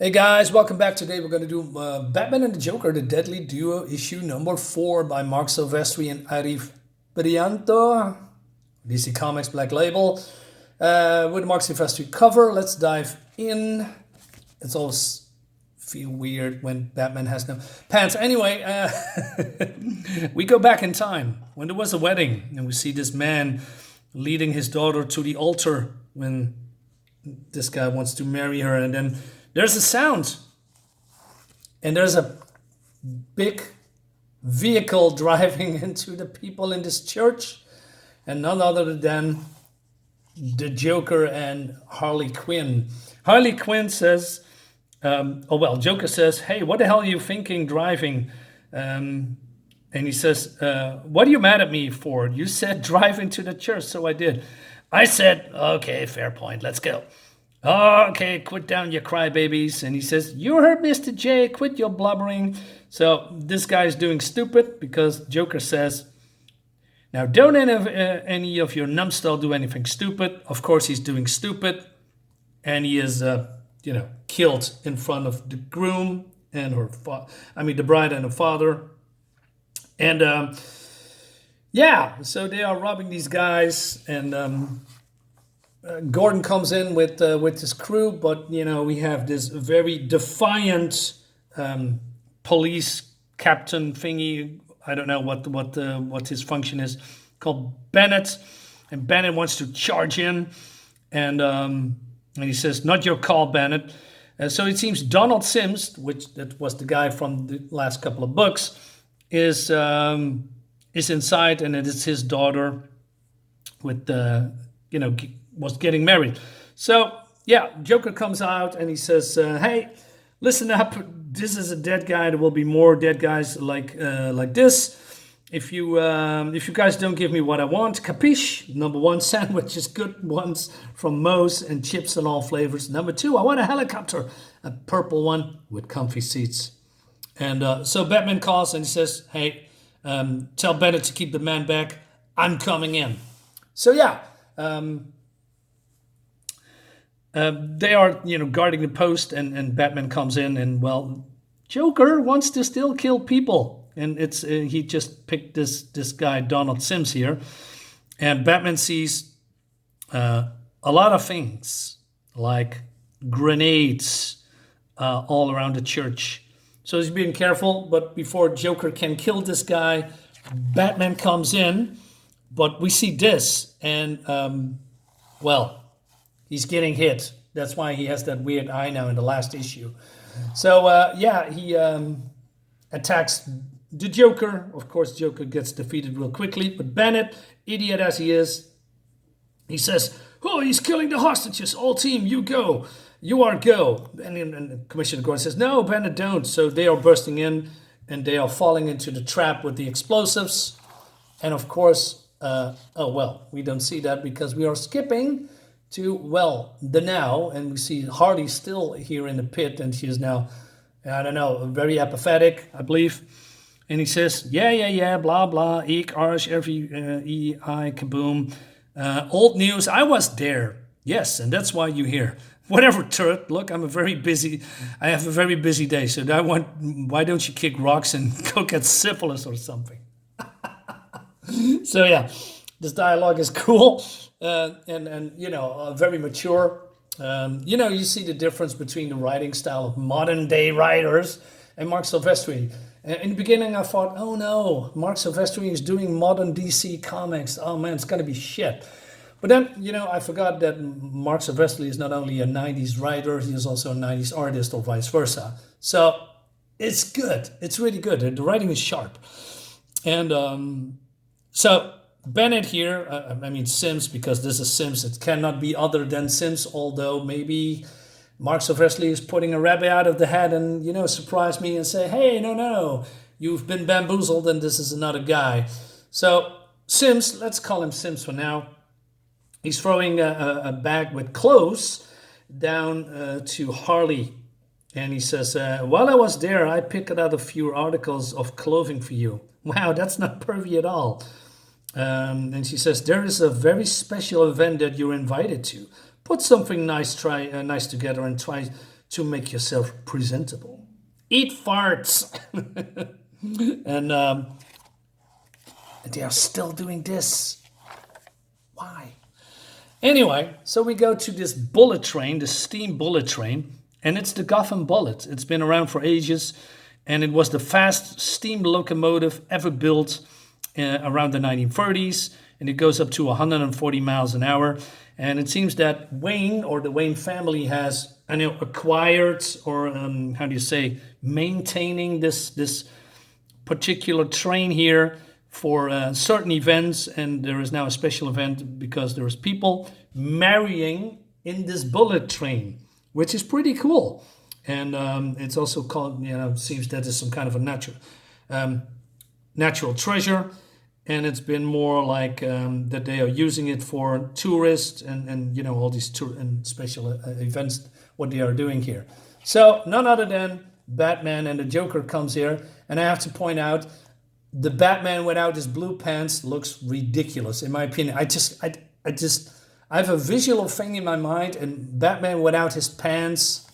Hey guys, welcome back. Today we're going to do Batman and the Joker, the Deadly Duo, issue number 4 by Mark Silvestri and Arif Prianto, DC Comics Black Label, with the Mark Silvestri cover. Let's dive in. It's always feel weird when Batman has no pants. Anyway, we go back in time when there was a wedding, and we see this man leading his daughter to the altar when this guy wants to marry her, and then there's a sound, and there's a big vehicle driving into the people in this church, and none other than the Joker and Harley Quinn. Harley Quinn says, Joker says, "Hey, what the hell are you thinking driving?" And he says, "What are you mad at me for? You said drive into the church, so I did." I said, "Okay, fair point, let's go." "Okay, quit down your crybabies." And he says, "You heard Mr. J, quit your blubbering." So this guy's doing stupid because Joker says, "Now don't any of your numbskull do anything stupid." Of course he's doing stupid, and he is, killed in front of the groom and the bride and her father. And so they are robbing these guys, and Gordon comes in with his crew, but we have this very defiant police captain thingy. I don't know what his function is, called Bennett, and Bennett wants to charge in, and he says, "Not your call, Bennett." So it seems Donald Sims, that was the guy from the last couple of books, is inside, and it is his daughter with was getting married. So Joker comes out and he says, "Hey, listen up. This is a dead guy. There will be more dead guys like this. If you guys don't give me what I want, capiche? Number one, sandwiches, good ones from Moe's and chips and all flavors. Number two, I want a helicopter, a purple one with comfy seats." And so Batman calls and he says, "Hey, tell Bennett to keep the man back. I'm coming in." So they are, guarding the post, and Batman comes in, and Joker wants to still kill people, and it's he just picked this guy Donald Sims here, and Batman sees a lot of things like grenades all around the church. So he's being careful, but before Joker can kill this guy, Batman comes in, but we see this, and he's getting hit. That's why he has that weird eye now in the last issue. So, he attacks the Joker. Of course, Joker gets defeated real quickly. But Bennett, idiot as he is, he says, "Oh, he's killing the hostages. All team, you go. You are go." And Commissioner Gordon says, "No, Bennett, don't." So they are bursting in, and they are falling into the trap with the explosives. And of course, we don't see that because we are skipping to, the now, and we see Harley still here in the pit, and she is now, I don't know, very apathetic, I believe. And he says, yeah, blah, blah, eek, arsh, every, I, kaboom. Old news, I was there. Yes, and that's why you're here. Whatever, turret, look, I have a very busy day, so why don't you kick rocks and go get syphilis or something? So this dialogue is cool, and very mature. You see the difference between the writing style of modern day writers and Mark Silvestri. In the beginning, I thought, oh no, Mark Silvestri is doing modern DC comics. Oh man, it's gonna be shit. But then, I forgot that Mark Silvestri is not only a 90s writer, he is also a 90s artist, or vice versa. So it's good. It's really good. The writing is sharp. And so Bennett here, Sims, because this is Sims, it cannot be other than Sims, although maybe Mark Silvestri is putting a rabbit out of the hat and, surprise me and say, "Hey, no, you've been bamboozled and this is another guy." So Sims, let's call him Sims for now. He's throwing a bag with clothes down to Harley. And he says, "While I was there, I picked out a few articles of clothing for you." Wow, that's not pervy at all. And she says, "There is a very special event that you're invited to. Put something nice together and try to make yourself presentable. Eat farts. And they are still doing this. Why? Anyway, so we go to this bullet train, the steam bullet train, and it's the Gotham Bullet. It's been around for ages, and it was the fast steam locomotive ever built around the 1930s, and it goes up to 140 miles an hour. And it seems that Wayne, or the Wayne family, has acquired, or how do you say, maintaining this particular train here for certain events. And there is now a special event because there is people marrying in this bullet train, which is pretty cool. And it's also called, seems that is some kind of a natural treasure. And it's been more like that they are using it for tourists and all these tour and special events, what they are doing here. So none other than Batman and the Joker comes here. And I have to point out, the Batman without his blue pants looks ridiculous, in my opinion. I have a visual thing in my mind, and Batman without his pants,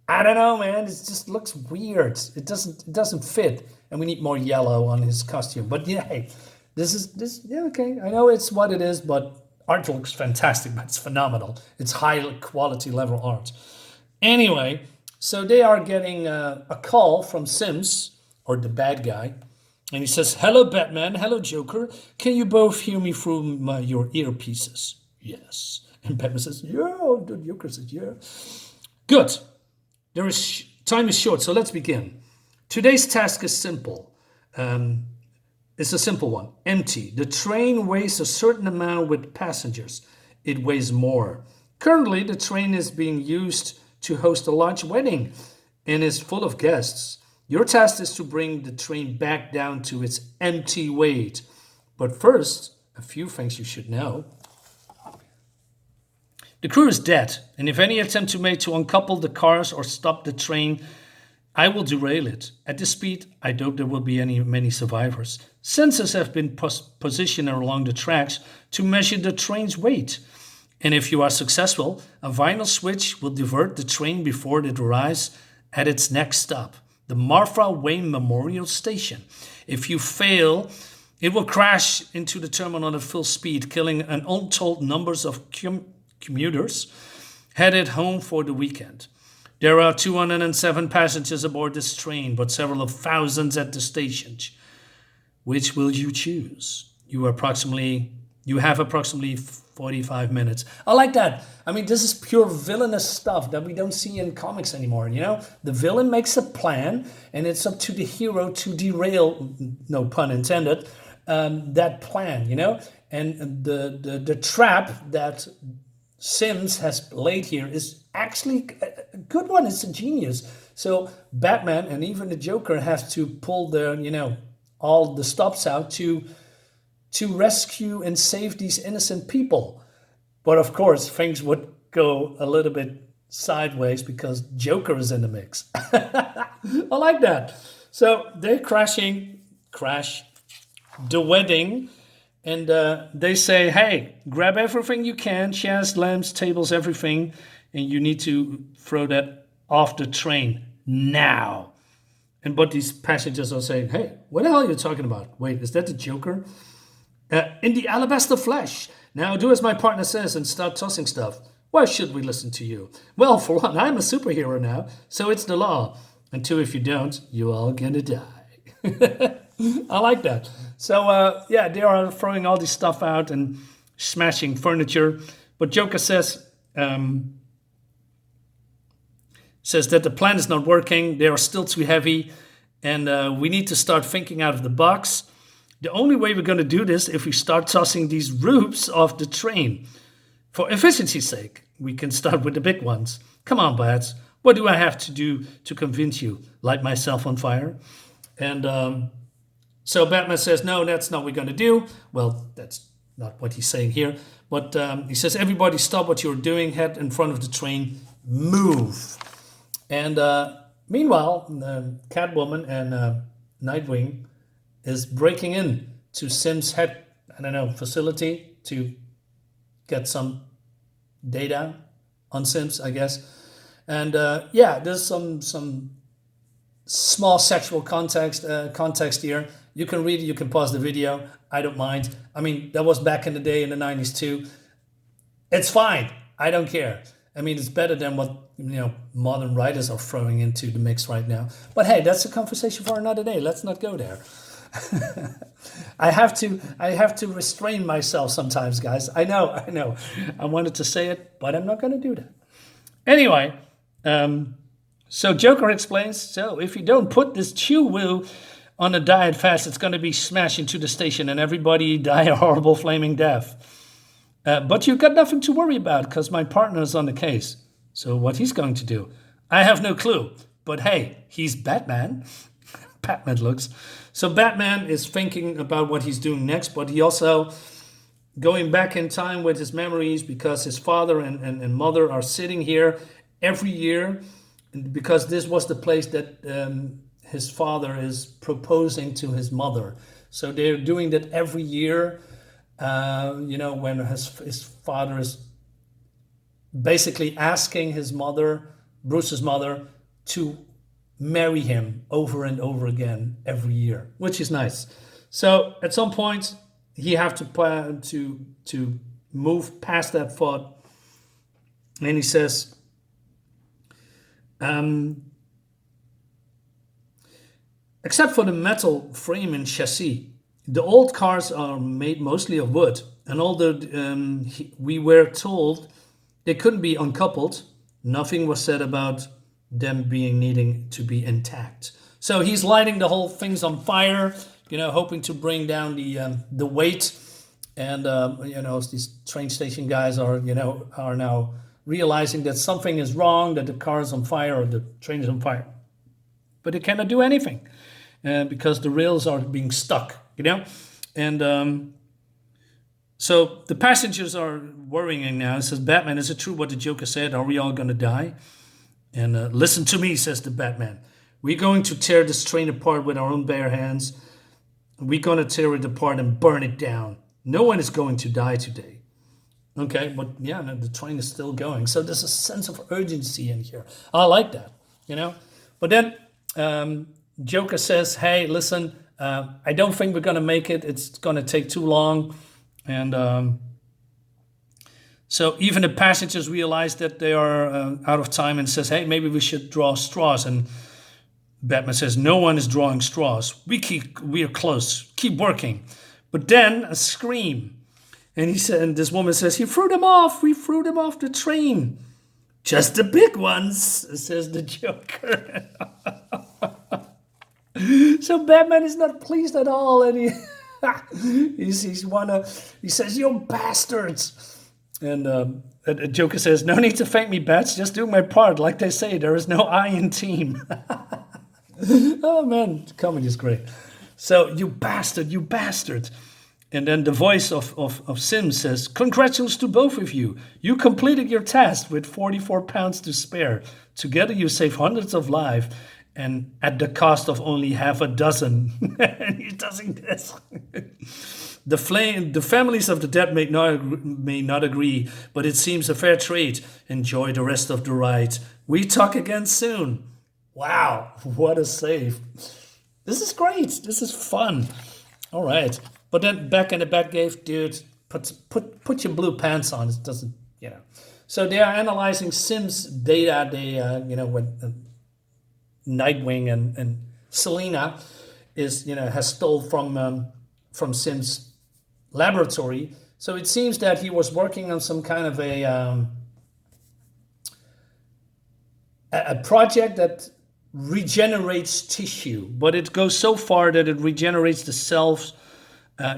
I don't know, man. It just looks weird. It doesn't fit, and we need more yellow on his costume. But yeah, hey, okay. I know it's what it is, but art looks fantastic. But it's phenomenal. It's high quality level art. Anyway, so they are getting a call from Sims, or the bad guy, and he says, "Hello, Batman. Hello, Joker. Can you both hear me through your earpieces?" Yes. And Batman says, "Yeah." The Joker says, "Yeah." Good. Time is short, so let's begin. Today's task is simple. It's a simple one. Empty. The train weighs a certain amount with passengers. It weighs more. Currently, the train is being used to host a large wedding and is full of guests. Your task is to bring the train back down to its empty weight. But first, a few things you should know. The crew is dead, and if any attempt to make to uncouple the cars or stop the train, I will derail it. At this speed, I doubt there will be many survivors. Sensors have been positioned along the tracks to measure the train's weight. And if you are successful, a vinyl switch will divert the train before it arrives at its next stop, the Martha Wayne Memorial Station. If you fail, it will crash into the terminal at full speed, killing an untold numbers of commuters headed home for the weekend. There are 207 passengers aboard this train, but several of thousands at the station. Which will you choose? You have approximately 45 minutes. I like that. I mean, this is pure villainous stuff that we don't see in comics anymore. The villain makes a plan, and it's up to the hero to derail, no pun intended, that plan. And the trap that Sims has laid here is actually a good one. It's a genius. So Batman and even the Joker have to pull all the stops out to rescue and save these innocent people. But of course, things would go a little bit sideways because Joker is in the mix. I like that. So they crash the wedding. And they say, hey, grab everything you can, chairs, lamps, tables, everything, and you need to throw that off the train now. But these passengers are saying, hey, what the hell are you talking about? Wait, is that the Joker? In the alabaster flesh. Now do as my partner says and start tossing stuff. Why should we listen to you? Well, for one, I'm a superhero now, so it's the law. And two, if you don't, you're all gonna die. I like that. So, they are throwing all this stuff out and smashing furniture. But Joker says that the plan is not working. They are still too heavy. And we need to start thinking out of the box. The only way we're going to do this if we start tossing these roofs off the train. For efficiency's sake, we can start with the big ones. Come on, Bats. What do I have to do to convince you? Light myself on fire? And so Batman says, no, that's not what we're going to do. Well, that's not what he's saying here. But he says, everybody stop what you're doing. Head in front of the train. Move. And meanwhile, Catwoman and Nightwing is breaking in to Sim's facility to get some data on Sims, I guess. And yeah, there's some small sexual context here. You can read it, you can pause the video. I don't mind. I mean, that was back in the day in the 90s too. It's fine. I don't care. I mean, it's better than what modern writers are throwing into the mix right now. But hey, that's a conversation for another day. Let's not go there. I have to restrain myself sometimes, guys. I know. I wanted to say it, but I'm not going to do that. Anyway, so Joker explains, so if you don't put this chew-woo on a diet fast, it's going to be smashed into the station and everybody die a horrible flaming death. But you've got nothing to worry about because my partner is on the case. So what he's going to do, I have no clue. But hey, he's Batman. Batman looks. So Batman is thinking about what he's doing next, but he also going back in time with his memories because his father and mother are sitting here every year because this was the place that his father is proposing to his mother. So they're doing that every year. When his father is basically asking his mother, Bruce's mother, to marry him over and over again every year, which is nice. So at some point, he have to plan to move past that thought, and he says, except for the metal frame and chassis, the old cars are made mostly of wood, and although we were told they couldn't be uncoupled, nothing was said about them needing to be intact. So he's lighting the whole things on fire, hoping to bring down the weight. And these train station guys are now realizing that something is wrong, that the car is on fire or the train is on fire, but they cannot do anything because the rails are being stuck. And so the passengers are worrying now. It says, Batman, is it true what the Joker said? Are we all going to die? And listen to me, says the Batman. We're going to tear this train apart with our own bare hands. We're going to tear it apart and burn it down. No one is going to die today. Okay, but yeah, no, the train is still going. So there's a sense of urgency in here. I like that, But then Joker says, hey, listen, I don't think we're going to make it. It's going to take too long. And so even the passengers realize that they are out of time and says, hey, maybe we should draw straws. And Batman says, no one is drawing straws. We are close. Keep working. But then a scream. And this woman says, he threw them off. We threw them off the train. Just the big ones, says the Joker. So Batman is not pleased at all, and he says, "You bastards!" And Joker says, "No need to thank me, Bats. Just do my part. Like they say, there is no I in team." Oh man, comedy is great. So you bastard. And then the voice of Sims says, "Congratulations to both of you. You completed your task with 44 pounds to spare. Together you save hundreds of lives. And at the cost of only half a dozen." And he's doing this. The families of the dead may not agree, but it seems a fair trade. Enjoy the rest of the ride. We talk again soon. Wow, what a save. This is great. This is fun. All right. But then back in the Batcave, dude, put your blue pants on. It doesn't, So they are analyzing Sims data. They, when Nightwing and Selina has stole from Sim's laboratory. So it seems that he was working on some kind of a project that regenerates tissue, but it goes so far that it regenerates the cells.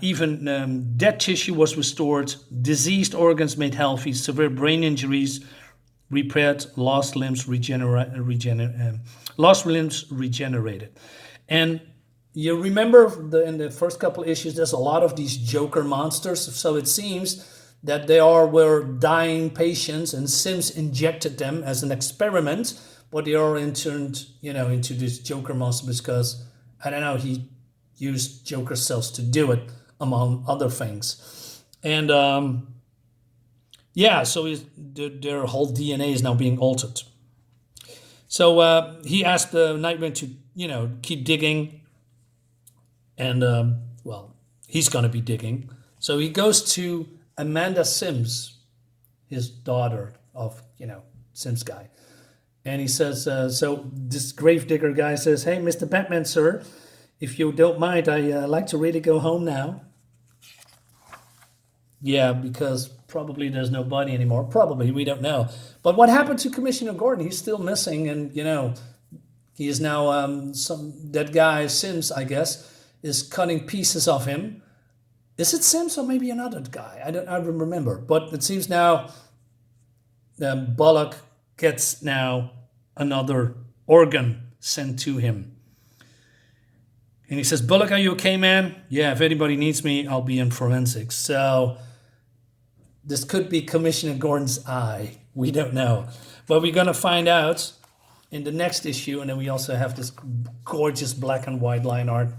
Even dead tissue was restored, diseased organs made healthy, severe brain injuries repaired, lost limbs regenerated. And you remember in the first couple of issues, there's a lot of these Joker monsters. So it seems that were dying patients, and Sims injected them as an experiment, but they are turned, into this Joker monster because, I don't know, he used Joker cells to do it, among other things. And so their whole DNA is now being altered. So he asked Nightwing to, keep digging. And, well, he's going to be digging. So he goes to Amanda Sims, his daughter of, Sims guy. And he says, so this gravedigger guy says, hey, Mr. Batman, sir, if you don't mind, I like to really go home now. Yeah, because probably there's no body anymore. Probably, we don't know. But what happened to Commissioner Gordon? He's still missing, and he is now that guy Sims, I guess, is cutting pieces of him. Is it Sims or maybe another guy? I don't remember. But it seems now Bullock gets now another organ sent to him. And he says, Bullock, are you okay, man? Yeah, if anybody needs me, I'll be in forensics. So this could be Commissioner Gordon's eye. We don't know. But we're going to find out in the next issue. And then we also have this gorgeous black and white line art